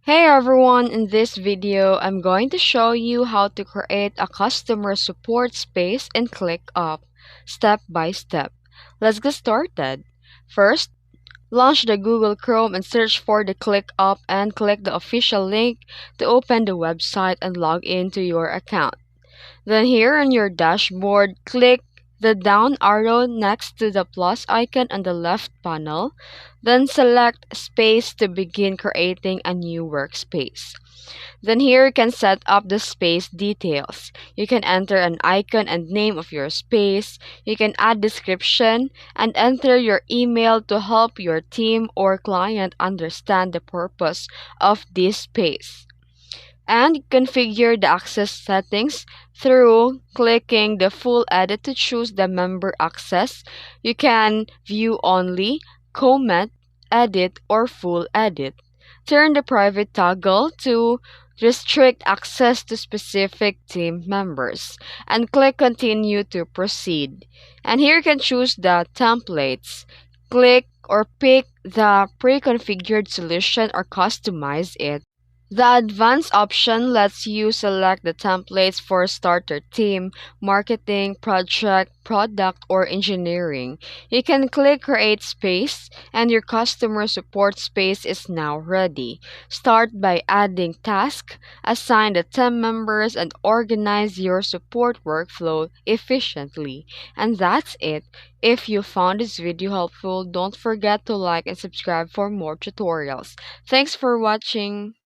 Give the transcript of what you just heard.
Hey everyone, in this video, I'm going to show you how to create a customer support space in ClickUp, step by step. Let's get started. First, launch the Google Chrome and search for the ClickUp and click the official link to open the website and log into your account. Then here on your dashboard, click the down arrow next to the plus icon on the left panel. Then select Space to begin creating a new workspace. Then here you can set up the space details. You can enter an icon and name of your space. You can add description and enter your email to help your team or client understand the purpose of this space, and configure the access settings through clicking the full edit to choose the member access. You can view only, comment, edit, or full edit. Turn the private toggle to restrict access to specific team members and click continue to proceed. And here you can choose the templates. Click or pick the pre-configured solution or customize it. The advanced option lets you select the templates for starter team, marketing, project, product, or engineering. You can click create space and your customer support space is now ready. Start by adding tasks, assign the team members, and organize your support workflow efficiently. And that's it. If you found this video helpful, don't forget to like and subscribe for more tutorials. Thanks for watching.